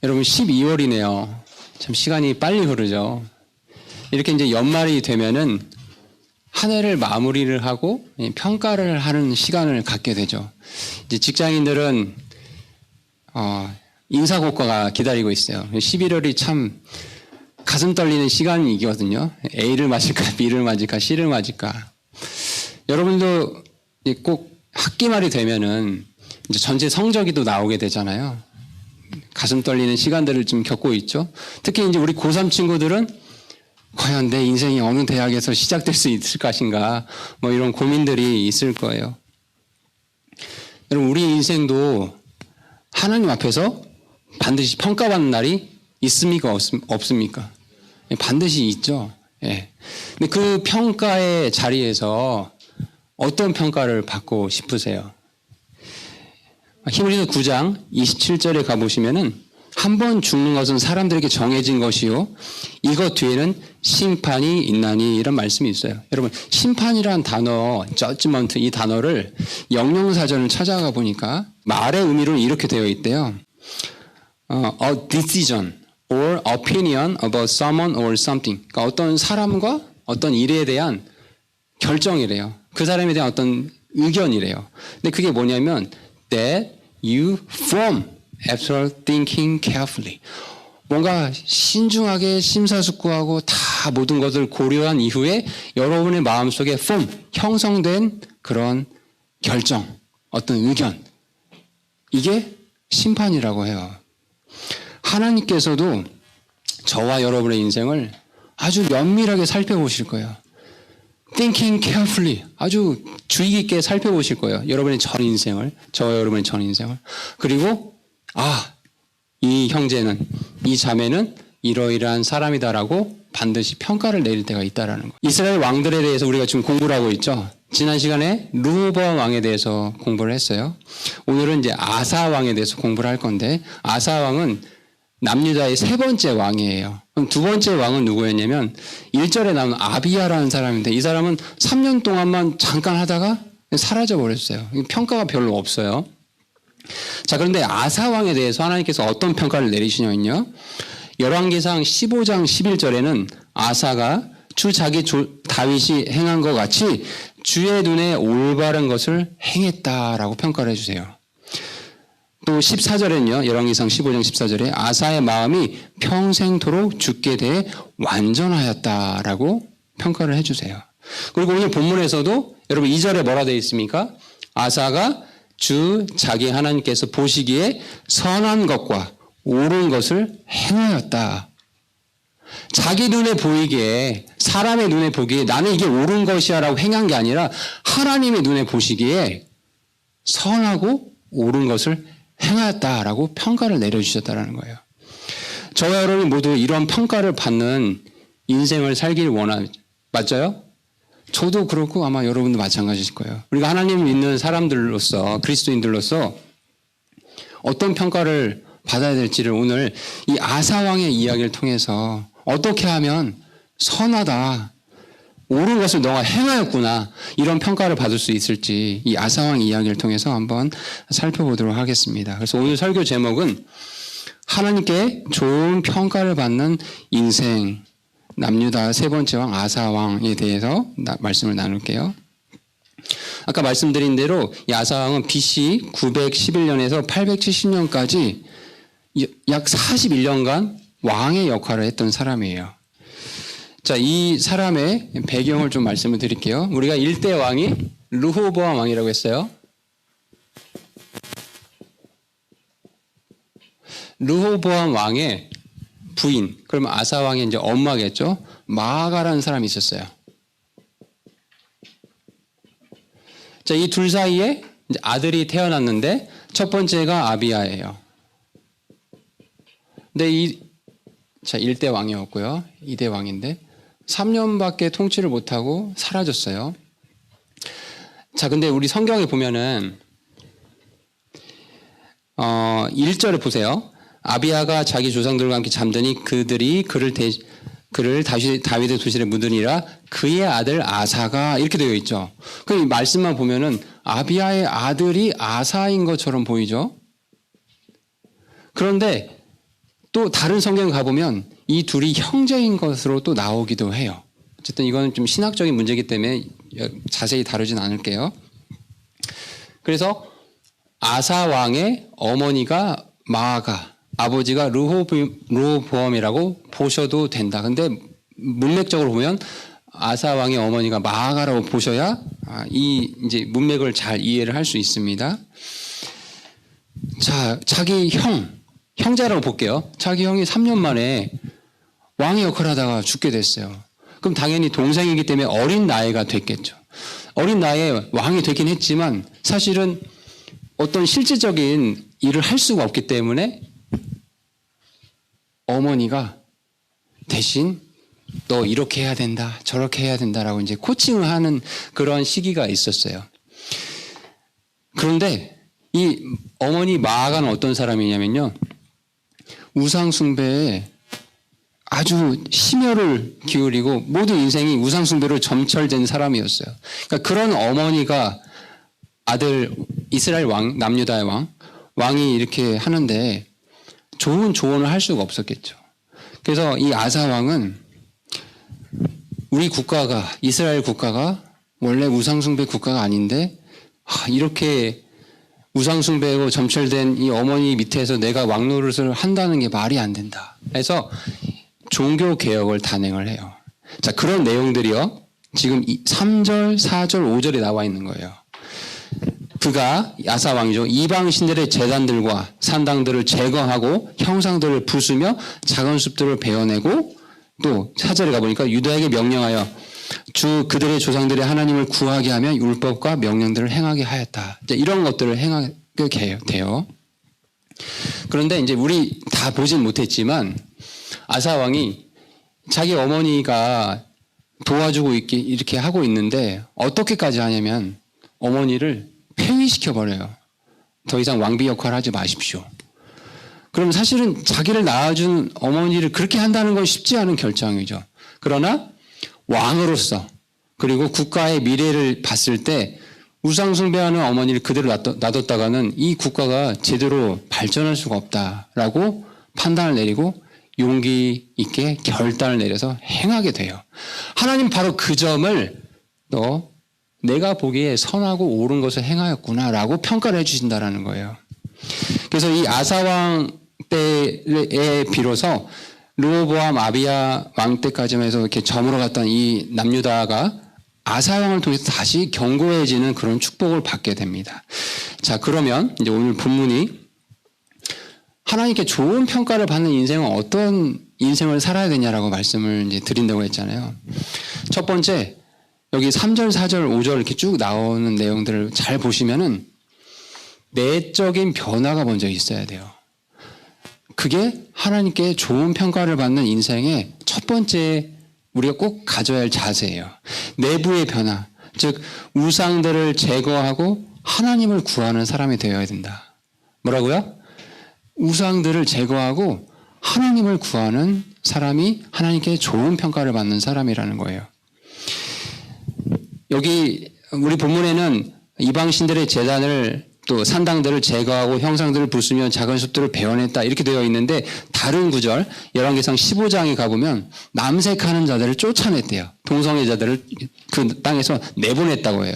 여러분 12월이네요. 참 시간이 빨리 흐르죠. 이렇게 이제 연말이 되면은 한 해를 마무리를 하고 평가를 하는 시간을 갖게 되죠. 이제 직장인들은 인사고과가 기다리고 있어요. 11월이 참 가슴 떨리는 시간이거든요. A를 맞을까, B를 맞을까, C를 맞을까. 여러분도 꼭 학기 말이 되면은 이제 전체 성적이 또 나오게 되잖아요. 가슴 떨리는 시간들을 좀 겪고 있죠. 특히 이제 우리 고3 친구들은 과연 내 인생이 어느 대학에서 시작될 수 있을 것인가, 뭐 이런 고민들이 있을 거예요. 여러분, 우리 인생도 하나님 앞에서 반드시 평가받는 날이 있습니까? 없습니까? 반드시 있죠. 예. 근데 그 평가의 자리에서 어떤 평가를 받고 싶으세요? 히브리서 9장 27절에 가보시면은 한 번 죽는 것은 사람들에게 정해진 것이요 이것 뒤에는 심판이 있나니 이런 말씀이 있어요. 여러분, 심판이란 단어, judgment 이 단어를 영영사전을 찾아가 보니까 말의 의미로는 이렇게 되어 있대요. A decision or opinion about someone or something. 그러니까 어떤 사람과 어떤 일에 대한 결정이래요. 그 사람에 대한 어떤 의견이래요. 근데 그게 뭐냐면 that you form after thinking carefully. 뭔가 신중하게 심사숙고하고 다 모든 것을 고려한 이후에 여러분의 마음속에 form, 형성된 그런 결정, 어떤 의견. 이게 심판이라고 해요. 하나님께서도 저와 여러분의 인생을 아주 면밀하게 살펴보실 거예요. Thinking carefully. 아주 주의 깊게 살펴보실 거예요. 여러분의 전 인생을, 저와 여러분의 전 인생을. 그리고 이 형제는, 이 자매는 이러이러한 사람이다라고 반드시 평가를 내릴 때가 있다라는 거예요. 이스라엘 왕들에 대해서 우리가 지금 공부를 하고 있죠. 지난 시간에 르호보암 왕에 대해서 공부를 했어요. 오늘은 이제 아사 왕에 대해서 공부를 할 건데, 아사 왕은 남유다의 세 번째 왕이에요. 그럼 두 번째 왕은 누구였냐면 1절에 나오는 아비야라는 사람인데, 이 사람은 3년 동안만 잠깐 하다가 사라져 버렸어요. 평가가 별로 없어요. 자, 그런데 아사 왕에 대해서 하나님께서 어떤 평가를 내리시냐면요, 열왕기상 15장 11절에는 아사가 주 자기 다윗이 행한 것 같이 주의 눈에 올바른 것을 행했다라고 평가를 해주세요. 또 14절에는요, 열왕기상 15장 14절에 아사의 마음이 평생토록 주께 대해 완전하였다라고 평가를 해주세요. 그리고 오늘 본문에서도 여러분 2절에 뭐라 되어 있습니까? 아사가 주 자기 하나님께서 보시기에 선한 것과 옳은 것을 행하였다. 자기 눈에 보이기에, 사람의 눈에 보기에 나는 이게 옳은 것이야 라고 행한 게 아니라 하나님의 눈에 보시기에 선하고 옳은 것을 행하였다라고 평가를 내려주셨다는 거예요. 저와 여러분 모두 이런 평가를 받는 인생을 살기를 원하죠. 맞아요? 저도 그렇고 아마 여러분도 마찬가지일 거예요. 우리가 하나님을 믿는 사람들로서, 그리스도인들로서 어떤 평가를 받아야 될지를 오늘 이 아사왕의 이야기를 통해서 어떻게 하면 선하다, 옳은 것을 너가 행하였구나, 이런 평가를 받을 수 있을지 이 아사왕 이야기를 통해서 한번 살펴보도록 하겠습니다. 그래서 오늘 설교 제목은 하나님께 좋은 평가를 받는 인생, 남유다 세 번째 왕 아사왕에 대해서 말씀을 나눌게요. 아까 말씀드린 대로 이 아사왕은 BC 911년에서 870년까지 약 41년간 왕의 역할을 했던 사람이에요. 자, 이 사람의 배경을 좀 말씀을 드릴게요. 우리가 1대 왕이 르호보암 왕이라고 했어요. 르호보암 왕의 부인, 그러면 아사 왕의 이제 엄마겠죠. 마아가라는 사람이 있었어요. 자, 이 둘 사이에 이제 아들이 태어났는데 첫 번째가 아비야예요. 근데 1대 왕이었고요. 2대 왕인데 3년밖에 통치를 못하고 사라졌어요. 자, 근데 우리 성경에 보면은 1절을 보세요. 아비야가 자기 조상들과 함께 잠드니 그들이 그를 다윗의 도시에 묻으니라 그의 아들 아사가, 이렇게 되어 있죠. 그럼 이 말씀만 보면은 아비야의 아들이 아사인 것처럼 보이죠. 그런데 또 다른 성경 가보면 이 둘이 형제인 것으로 또 나오기도 해요. 어쨌든 이거는 좀 신학적인 문제이기 때문에 자세히 다루진 않을게요. 그래서 아사 왕의 어머니가 마아가, 아버지가 르호보암이라고 보셔도 된다. 근데 문맥적으로 보면 아사 왕의 어머니가 마아가라고 보셔야 이 이제 문맥을 잘 이해를 할 수 있습니다. 자, 자기 형제라고 볼게요. 자기 형이 3년 만에 왕의 역할을 하다가 죽게 됐어요. 그럼 당연히 동생이기 때문에 어린 나이가 됐겠죠. 어린 나이에 왕이 되긴 했지만 사실은 어떤 실질적인 일을 할 수가 없기 때문에 어머니가 대신 너 이렇게 해야 된다, 저렇게 해야 된다라고 이제 코칭을 하는 그런 시기가 있었어요. 그런데 이 어머니 마아가는 어떤 사람이냐면요. 우상숭배에 아주 심혈을 기울이고 모든 인생이 우상숭배로 점철된 사람이었어요. 그러니까 그런 어머니가 아들 이스라엘 왕, 남유다의 왕이 이렇게 하는데 좋은 조언을 할 수가 없었겠죠. 그래서 이 아사 왕은 우리 국가가, 이스라엘 국가가 원래 우상숭배 국가가 아닌데 이렇게 우상숭배로 점철된 이 어머니 밑에서 내가 왕노릇을 한다는 게 말이 안 된다. 그래서 종교개혁을 단행을 해요. 자, 그런 내용들이요. 지금 3절, 4절, 5절에 나와 있는 거예요. 그가 아사 왕이죠. 이방 신들의 제단들과 산당들을 제거하고 형상들을 부수며 작은 숲들을 베어내고 또 4절에 가보니까 유다에게 명령하여 주 그들의 조상들의 하나님을 구하게 하면 율법과 명령들을 행하게 하였다. 이런 것들을 행하게 돼요. 그런데 이제 우리 다 보진 못했지만 아사 왕이 자기 어머니가 도와주고 이렇게 하고 있는데 어떻게까지 하냐면 어머니를 폐위시켜 버려요. 더 이상 왕비 역할을 하지 마십시오. 그럼 사실은 자기를 낳아준 어머니를 그렇게 한다는 건 쉽지 않은 결정이죠. 그러나 왕으로서 그리고 국가의 미래를 봤을 때 우상숭배하는 어머니를 그대로 놔뒀다가는 이 국가가 제대로 발전할 수가 없다라고 판단을 내리고 용기 있게 결단을 내려서 행하게 돼요. 하나님 바로 그 점을 너 내가 보기에 선하고 옳은 것을 행하였구나라고 평가를 해주신다라는 거예요. 그래서 이 아사왕 때에 비로소 르호보암 아비야 왕 때까지만 해서 이렇게 저물어 갔던 이 남유다가 아사왕을 통해서 다시 견고해지는 그런 축복을 받게 됩니다. 자, 그러면 이제 오늘 본문이 하나님께 좋은 평가를 받는 인생은 어떤 인생을 살아야 되냐라고 말씀을 이제 드린다고 했잖아요. 첫 번째, 여기 3절, 4절, 5절 이렇게 쭉 나오는 내용들을 잘 보시면은 내적인 변화가 먼저 있어야 돼요. 그게 하나님께 좋은 평가를 받는 인생의 첫 번째 우리가 꼭 가져야 할 자세예요. 내부의 변화, 즉 우상들을 제거하고 하나님을 구하는 사람이 되어야 된다. 뭐라고요? 우상들을 제거하고 하나님을 구하는 사람이 하나님께 좋은 평가를 받는 사람이라는 거예요. 여기 우리 본문에는 이방 신들의 제단을 또 산당들을 제거하고 형상들을 부수며 작은 숲들을 베어냈다 이렇게 되어 있는데 다른 구절 열왕기상 15장에 가보면 남색하는 자들을 쫓아냈대요. 동성애자들을 그 땅에서 내보냈다고 해요.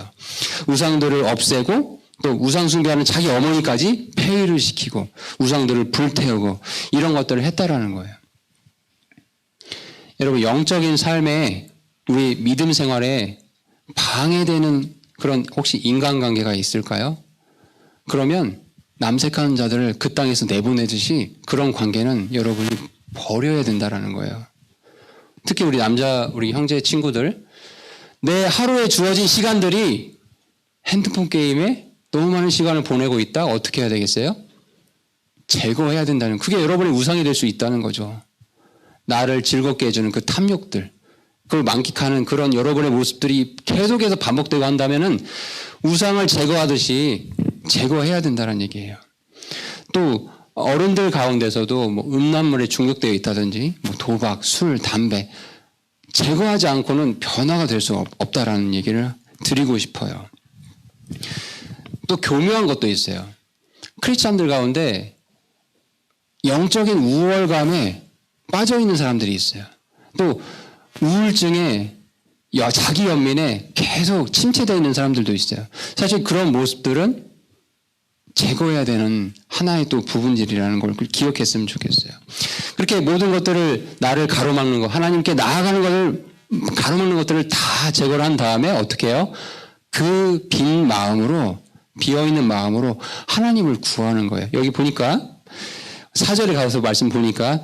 우상들을 없애고 또 우상 숭배하는 자기 어머니까지 폐위를 시키고 우상들을 불태우고 이런 것들을 했다라는 거예요. 여러분 영적인 삶에 우리 믿음 생활에 방해되는 그런 혹시 인간관계가 있을까요? 그러면 남색하는 자들을 그 땅에서 내보내듯이 그런 관계는 여러분이 버려야 된다라는 거예요. 특히 우리 형제 친구들 내 하루에 주어진 시간들이 핸드폰 게임에 너무 많은 시간을 보내고 있다. 어떻게 해야 되겠어요? 제거해야 된다는 그게 여러분의 우상이 될 수 있다는 거죠. 나를 즐겁게 해주는 그 탐욕들 그걸 만끽하는 그런 여러분의 모습들이 계속해서 반복되고 한다면은 우상을 제거하듯이 제거해야 된다는 얘기예요. 또 어른들 가운데서도 뭐 음란물에 중독되어 있다든지 뭐 도박, 술, 담배 제거하지 않고는 변화가 될 수 없다라는 얘기를 드리고 싶어요. 또 교묘한 것도 있어요. 크리스찬들 가운데 영적인 우월감에 빠져 있는 사람들이 있어요. 또 우울증에 자기 연민에 계속 침체되어 있는 사람들도 있어요. 사실 그런 모습들은 제거해야 되는 하나의 또 부분들이라는 걸 기억했으면 좋겠어요. 그렇게 모든 것들을 나를 가로막는 것, 하나님께 나아가는 것을 가로막는 것들을 다 제거를 한 다음에 어떻게 해요? 그 빈 마음으로, 비어있는 마음으로 하나님을 구하는 거예요. 여기 보니까 4절에 가서 말씀 보니까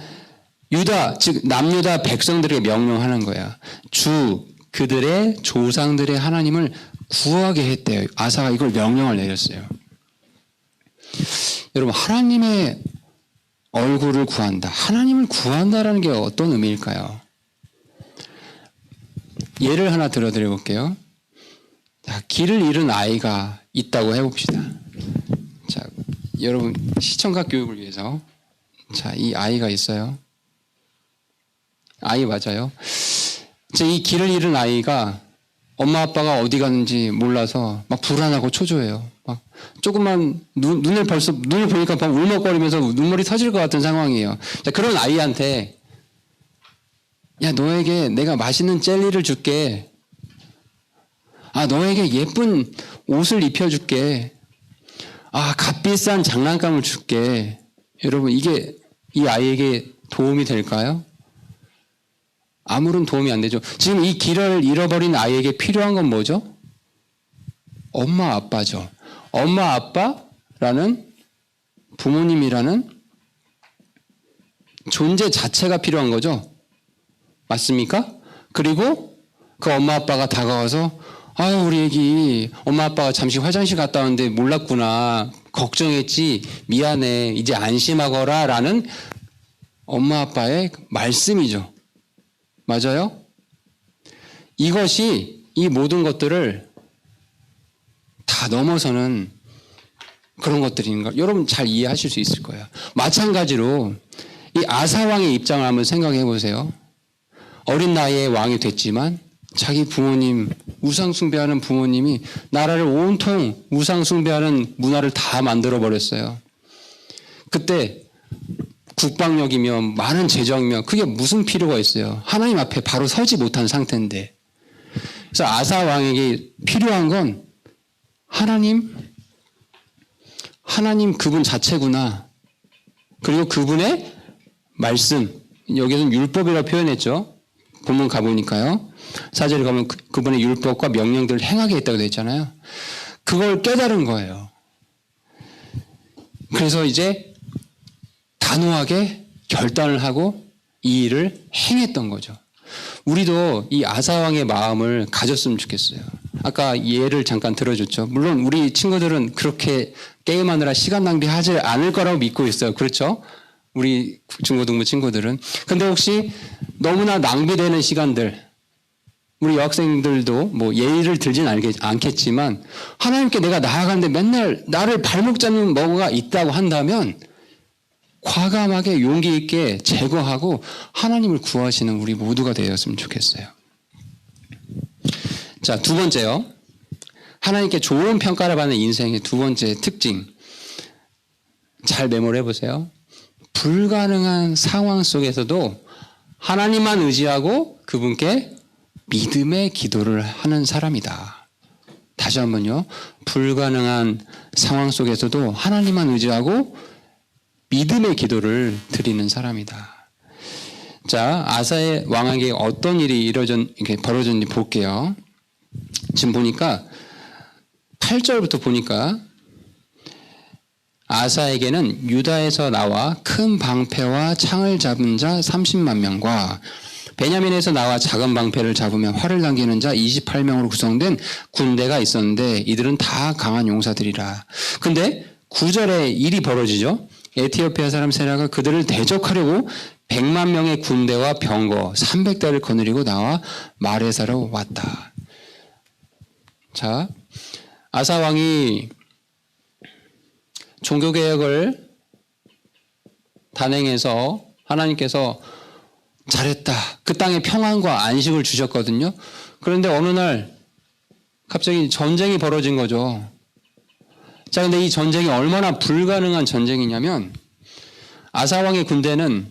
유다, 즉 남유다 백성들에게 명령하는 거야. 주 그들의 조상들의 하나님을 구하게 했대요. 아사가 이걸 명령을 내렸어요. 여러분, 하나님의 얼굴을 구한다. 하나님을 구한다라는 게 어떤 의미일까요? 예를 하나 들어드려 볼게요. 자, 길을 잃은 아이가 있다고 해봅시다. 자, 여러분, 시청각 교육을 위해서. 자, 이 아이가 있어요. 아이 맞아요. 자, 이 길을 잃은 아이가 엄마 아빠가 어디 갔는지 몰라서 막 불안하고 초조해요. 막 조금만 눈을 보니까 막 울먹거리면서 눈물이 터질 것 같은 상황이에요. 자, 그런 아이한테 야, 너에게 내가 맛있는 젤리를 줄게. 아, 너에게 예쁜 옷을 입혀줄게. 아, 값비싼 장난감을 줄게. 여러분, 이게 이 아이에게 도움이 될까요? 아무런 도움이 안 되죠. 지금 이 길을 잃어버린 아이에게 필요한 건 뭐죠? 엄마, 아빠죠. 엄마, 아빠라는 부모님이라는 존재 자체가 필요한 거죠. 맞습니까? 그리고 그 엄마, 아빠가 다가와서 아유, 우리 애기 엄마, 아빠가 잠시 화장실 갔다 왔는데 몰랐구나. 걱정했지. 미안해. 이제 안심하거라. 라는 엄마, 아빠의 말씀이죠. 맞아요? 이것이 이 모든 것들을 다 넘어서는 그런 것들인가? 여러분 잘 이해하실 수 있을 거예요. 마찬가지로 이 아사왕의 입장을 한번 생각해 보세요. 어린 나이에 왕이 됐지만 자기 부모님, 우상 숭배하는 부모님이 나라를 온통 우상 숭배하는 문화를 다 만들어 버렸어요. 그때 국방력이며 많은 재정이며 그게 무슨 필요가 있어요. 하나님 앞에 바로 서지 못한 상태인데. 그래서 아사 왕에게 필요한 건 하나님 그분 자체구나. 그리고 그분의 말씀, 여기서는 율법이라고 표현했죠. 본문 가보니까요. 4절에 가면 그분의 율법과 명령들을 행하게 했다고 되어 있잖아요. 그걸 깨달은 거예요. 그래서 이제 단호하게 결단을 하고 이 일을 행했던 거죠. 우리도 이 아사왕의 마음을 가졌으면 좋겠어요. 아까 예를 잠깐 들어줬죠. 물론 우리 친구들은 그렇게 게임하느라 시간 낭비하지 않을 거라고 믿고 있어요. 그렇죠? 우리 중고등부 친구들은. 근데 혹시 너무나 낭비되는 시간들, 우리 여학생들도 뭐 예의를 들진 않겠지만 하나님께 내가 나아가는데 맨날 나를 발목 잡는 뭐가 있다고 한다면 과감하게 용기 있게 제거하고 하나님을 구하시는 우리 모두가 되었으면 좋겠어요. 자, 두 번째요. 하나님께 좋은 평가를 받는 인생의 두 번째 특징. 잘 메모를 해보세요. 불가능한 상황 속에서도 하나님만 의지하고 그분께 믿음의 기도를 하는 사람이다. 다시 한번요. 불가능한 상황 속에서도 하나님만 의지하고 믿음의 기도를 드리는 사람이다. 자, 아사의 왕에게 어떤 일이 이렇게 벌어졌는지 볼게요. 지금 보니까 8절부터 보니까 아사에게는 유다에서 나와 큰 방패와 창을 잡은 자 30만 명과 베냐민에서 나와 작은 방패를 잡으며 활을 당기는 자 28명으로 구성된 군대가 있었는데 이들은 다 강한 용사들이라. 근데 9절에 일이 벌어지죠. 에티오피아 사람 세라가 그들을 대적하려고 100만 명의 군대와 병거 300대를 거느리고 나와 마레사로 왔다. 자, 아사 왕이 종교개혁을 단행해서 하나님께서 잘했다. 그 땅에 평안과 안식을 주셨거든요. 그런데 어느 날 갑자기 전쟁이 벌어진 거죠. 자, 근데 이 전쟁이 얼마나 불가능한 전쟁이냐면 아사 왕의 군대는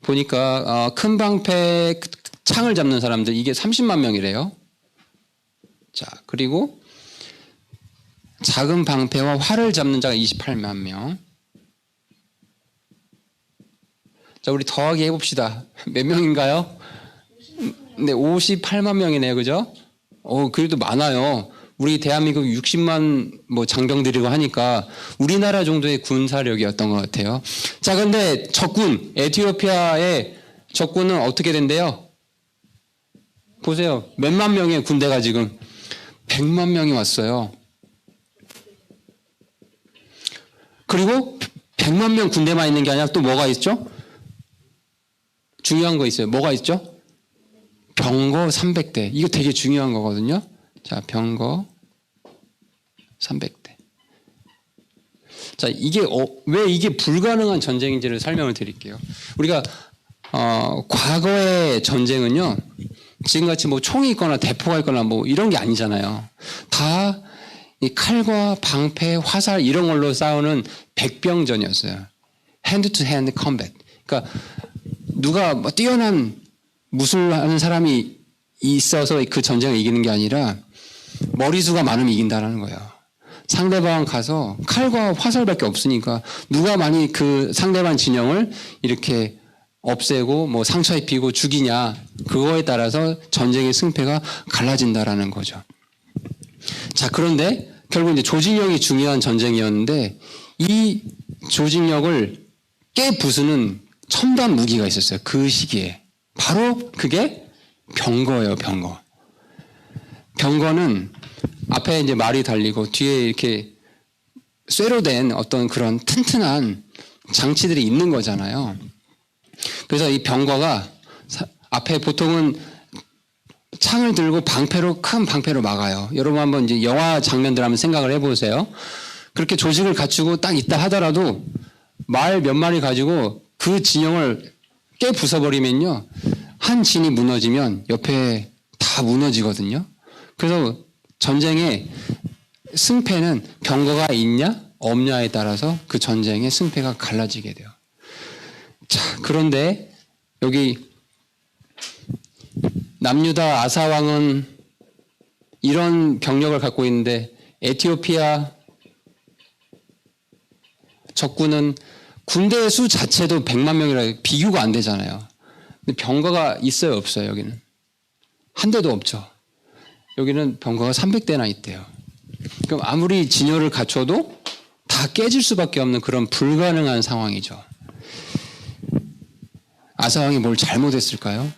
보니까 큰 방패 창을 잡는 사람들 이게 30만 명이래요. 자, 그리고 작은 방패와 활을 잡는 자가 28만 명. 자, 우리 더하기 해봅시다. 몇 명인가요? 네, 58만 명이네요. 그죠? 그래도 많아요. 우리 대한민국 60만 뭐 장병들이고 하니까 우리나라 정도의 군사력이었던 것 같아요. 자, 근데 적군, 에티오피아의 적군은 어떻게 된대요? 보세요. 몇만 명의 군대가 지금 100만 명이 왔어요. 그리고 100만 명 군대만 있는 게 아니라 또 뭐가 있죠? 중요한 거 있어요. 뭐가 있죠? 병거 300대. 이거 되게 중요한 거거든요. 자, 병거 300대. 자, 이게 왜 이게 불가능한 전쟁인지를 설명을 드릴게요. 우리가 과거의 전쟁은요, 지금같이 뭐 총이 있거나 대포가 있거나 뭐 이런 게 아니잖아요. 다 이 칼과 방패, 화살 이런 걸로 싸우는 백병전이었어요. hand to hand combat. 그러니까 누가 뭐 뛰어난 무술하는 사람이 있어서 그 전쟁을 이기는 게 아니라 머리수가 많으면 이긴다는 거예요. 상대방 가서 칼과 화살밖에 없으니까 누가 많이 그 상대방 진영을 이렇게 없애고 뭐 상처 입히고 죽이냐, 그거에 따라서 전쟁의 승패가 갈라진다라는 거죠. 자, 그런데 결국 이제 조직력이 중요한 전쟁이었는데 이 조직력을 깨부수는 첨단 무기가 있었어요. 그 시기에. 바로 그게 병거예요, 병거. 병거는 앞에 이제 말이 달리고 뒤에 이렇게 쇠로 된 어떤 그런 튼튼한 장치들이 있는 거잖아요. 그래서 이 병거가 앞에 보통은 창을 들고 방패로, 큰 방패로 막아요. 여러분 한번 이제 영화 장면들 한번 생각을 해보세요. 그렇게 조직을 갖추고 딱 있다 하더라도 말 몇 마리 가지고 그 진영을 깨 부숴버리면요, 한 진이 무너지면 옆에 다 무너지거든요. 그래서 전쟁의 승패는 병거가 있냐 없냐에 따라서 그 전쟁의 승패가 갈라지게 돼요. 자, 그런데 여기 남유다 아사 왕은 이런 병력을 갖고 있는데 에티오피아 적군은 군대의 수 자체도 100만 명이라 비교가 안 되잖아요. 근데 병거가 있어요, 없어요? 여기는 한 대도 없죠. 여기는 병거가 300대나 있대요. 그럼 아무리 진열을 갖춰도 다 깨질 수밖에 없는 그런 불가능한 상황이죠. 아사 왕이 뭘 잘못했을까요?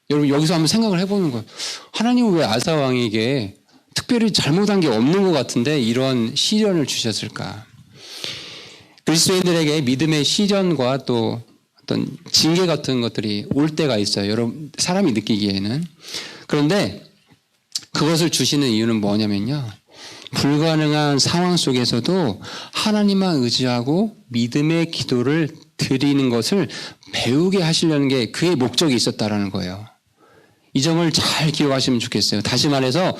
여러분 여기서 한번 생각을 해보는 거예요. 하나님은 왜 아사 왕에게 특별히 잘못한 게 없는 것 같은데 이런 시련을 주셨을까? 그리스도인들에게 믿음의 시련과 또 어떤 징계 같은 것들이 올 때가 있어요. 여러분 사람이 느끼기에는. 그런데 그것을 주시는 이유는 뭐냐면요, 불가능한 상황 속에서도 하나님만 의지하고 믿음의 기도를 드리는 것을 배우게 하시려는 게 그의 목적이 있었다라는 거예요. 이 점을 잘 기억하시면 좋겠어요. 다시 말해서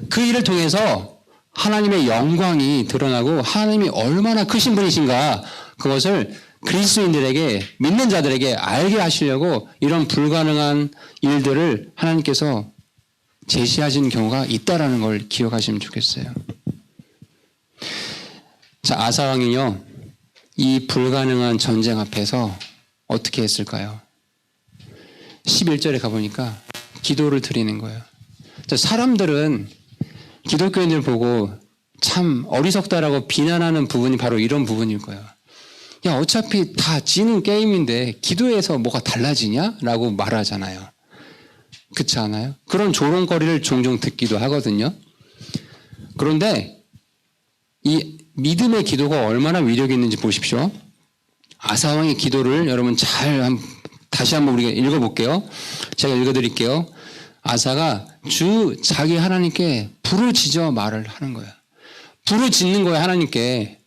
그 일을 통해서 하나님의 영광이 드러나고 하나님이 얼마나 크신 분이신가, 그것을 그리스도인들에게, 믿는 자들에게 알게 하시려고 이런 불가능한 일들을 하나님께서 제시하신 경우가 있다라는 걸 기억하시면 좋겠어요. 자, 아사 왕이요, 이 불가능한 전쟁 앞에서 어떻게 했을까요? 11절에 가보니까 기도를 드리는 거예요. 자, 사람들은 기독교인들 보고 참 어리석다라고 비난하는 부분이 바로 이런 부분일 거예요. 야, 어차피 다 지는 게임인데 기도해서 뭐가 달라지냐? 라고 말하잖아요. 그렇지 않아요? 그런 조롱거리를 종종 듣기도 하거든요. 그런데 이 믿음의 기도가 얼마나 위력이 있는지 보십시오. 아사 왕의 기도를 여러분 다시 한번 우리가 읽어볼게요. 제가 읽어드릴게요. 아사가 자기 하나님께 부르짖어 말을 하는 거예요. 부르짖는 거예요, 하나님께.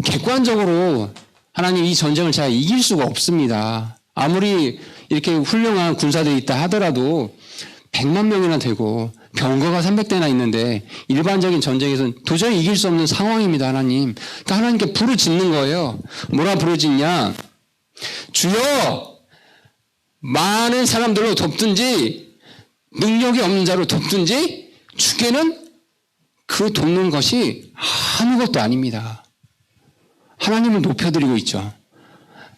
객관적으로 하나님, 이 전쟁을 제가 이길 수가 없습니다. 아무리 이렇게 훌륭한 군사들이 있다 하더라도 100만 명이나 되고 병거가 300대나 있는데 일반적인 전쟁에서는 도저히 이길 수 없는 상황입니다. 하나님. 그러니까 하나님께 불을 짓는 거예요. 뭐라 불을 짓냐? 주여, 많은 사람들로 돕든지 능력이 없는 자로 돕든지 주께는 그 돕는 것이 아무것도 아닙니다. 하나님을 높여드리고 있죠.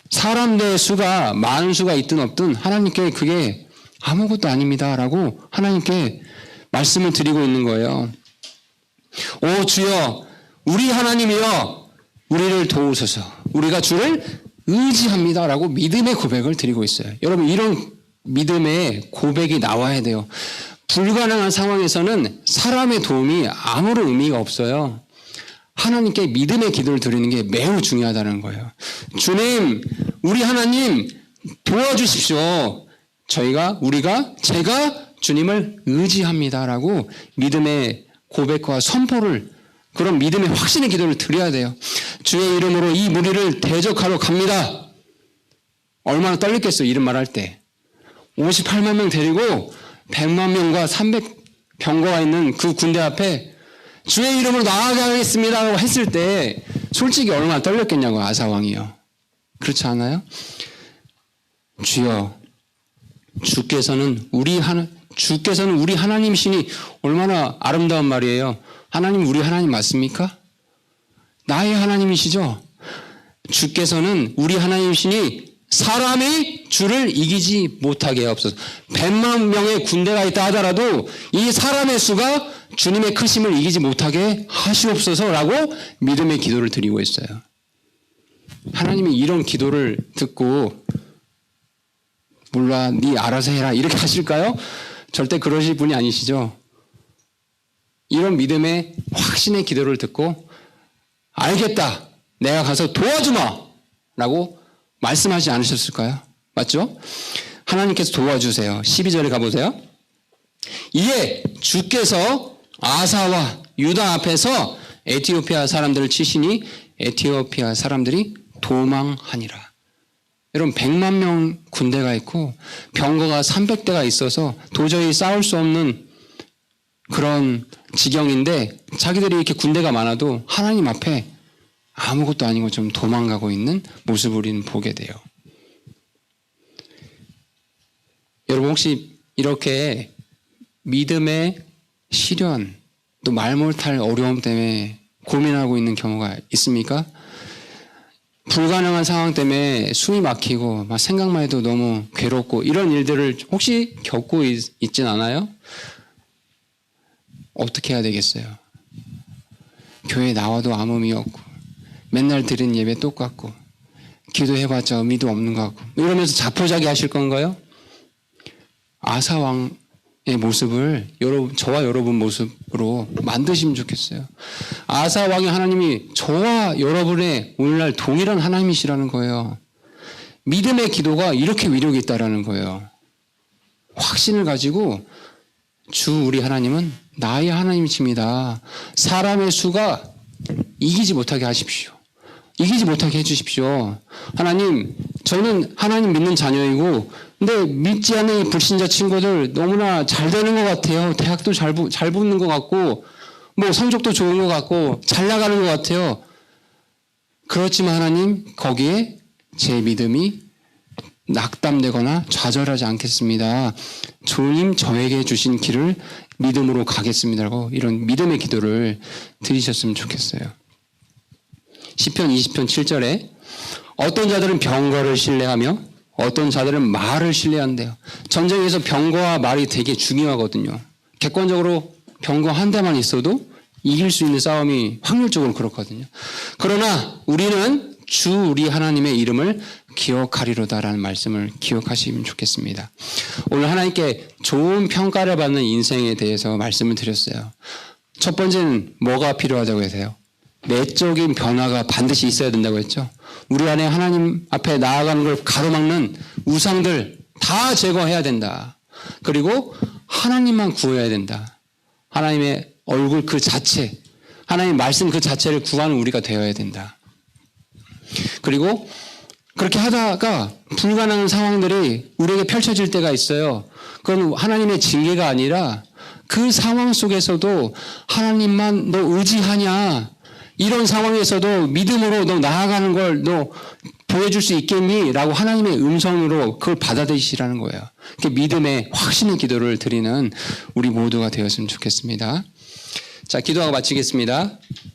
사람들의 수가 많은 수가 있든 없든 하나님께 그게 아무것도 아닙니다 라고 하나님께 말씀을 드리고 있는 거예요. 오 주여, 우리 하나님이여 우리를 도우소서, 우리가 주를 의지합니다 라고 믿음의 고백을 드리고 있어요. 여러분, 이런 믿음의 고백이 나와야 돼요. 불가능한 상황에서는 사람의 도움이 아무런 의미가 없어요. 하나님께 믿음의 기도를 드리는 게 매우 중요하다는 거예요. 주님, 우리 하나님 도와주십시오. 제가 주님을 의지합니다라고 믿음의 고백과 선포를, 그런 믿음의 확신의 기도를 드려야 돼요. 주의 이름으로 이 무리를 대적하러 갑니다. 얼마나 떨렸겠어요, 이름 말할 때. 58만 명 데리고 100만 명과 300 병거가 있는 그 군대 앞에 주의 이름으로 나아가겠습니다라고 했을 때 솔직히 얼마나 떨렸겠냐고요, 아사왕이요. 그렇지 않아요? 주여, 주께서는 우리 하나님이시니, 얼마나 아름다운 말이에요. 하나님, 우리 하나님 맞습니까? 나의 하나님이시죠? 주께서는 우리 하나님이시니 사람이 주를 이기지 못하게 하옵소서. 100만 명의 군대가 있다 하더라도 이 사람의 수가 주님의 크심을 이기지 못하게 하시옵소서라고 믿음의 기도를 드리고 있어요. 하나님이 이런 기도를 듣고 몰라, 네 알아서 해라 이렇게 하실까요? 절대 그러실 분이 아니시죠. 이런 믿음의 확신의 기도를 듣고 알겠다, 내가 가서 도와주마 라고 말씀하지 않으셨을까요? 맞죠? 하나님께서 도와주세요. 12절에 가보세요. 이에 주께서 아사와 유다 앞에서 에티오피아 사람들을 치시니 에티오피아 사람들이 도망하니라. 여러분, 100만 명 군대가 있고 병거가 300대가 있어서 도저히 싸울 수 없는 그런 지경인데 자기들이 이렇게 군대가 많아도 하나님 앞에 아무것도 아닌 것처럼 도망가고 있는 모습을 우리는 보게 돼요. 여러분, 혹시 이렇게 믿음의 시련, 또 말 못할 어려움 때문에 고민하고 있는 경우가 있습니까? 불가능한 상황 때문에 숨이 막히고 막 생각만 해도 너무 괴롭고 이런 일들을 혹시 겪고 있진 않아요? 어떻게 해야 되겠어요? 교회 나와도 아무 의미 없고 맨날 드리는 예배 똑같고 기도해봤자 의미도 없는 것 같고 이러면서 자포자기 하실 건가요? 아사 왕의 모습을 저와 여러분 모습으로 만드시면 좋겠어요. 아사 왕의 하나님이 저와 여러분의 오늘날 동일한 하나님이시라는 거예요. 믿음의 기도가 이렇게 위력이 있다라는 거예요. 확신을 가지고 주 우리 하나님은 나의 하나님이십니다. 사람의 수가 이기지 못하게 하십시오. 이기지 못하게 해주십시오. 하나님, 저는 하나님 믿는 자녀이고 근데 믿지 않는 이 불신자 친구들 너무나 잘 되는 것 같아요. 대학도 잘 붙는 것 같고 뭐 성적도 좋은 것 같고 잘 나가는 것 같아요. 그렇지만 하나님, 거기에 제 믿음이 낙담되거나 좌절하지 않겠습니다. 주님 저에게 주신 길을 믿음으로 가겠습니다라고 이런 믿음의 기도를 드리셨으면 좋겠어요. 시편 20편 7절에 어떤 자들은 병거를 신뢰하며 어떤 자들은 말을 신뢰한대요. 전쟁에서 병거와 말이 되게 중요하거든요. 객관적으로 병거 한 대만 있어도 이길 수 있는 싸움이 확률적으로 그렇거든요. 그러나 우리는 주 우리 하나님의 이름을 기억하리로다라는 말씀을 기억하시면 좋겠습니다. 오늘 하나님께 좋은 평가를 받는 인생에 대해서 말씀을 드렸어요. 첫 번째는 뭐가 필요하다고 하세요? 내적인 변화가 반드시 있어야 된다고 했죠. 우리 안에 하나님 앞에 나아가는 걸 가로막는 우상들 다 제거해야 된다. 그리고 하나님만 구해야 된다. 하나님의 얼굴 그 자체, 하나님의 말씀 그 자체를 구하는 우리가 되어야 된다. 그리고 그렇게 하다가 불가능한 상황들이 우리에게 펼쳐질 때가 있어요. 그건 하나님의 징계가 아니라 그 상황 속에서도 하나님만 너 의지하냐? 이런 상황에서도 믿음으로 너 나아가는 걸 너 보여줄 수 있겠니? 라고 하나님의 음성으로 그걸 받아들이시라는 거예요. 믿음의 확신의 기도를 드리는 우리 모두가 되었으면 좋겠습니다. 자, 기도하고 마치겠습니다.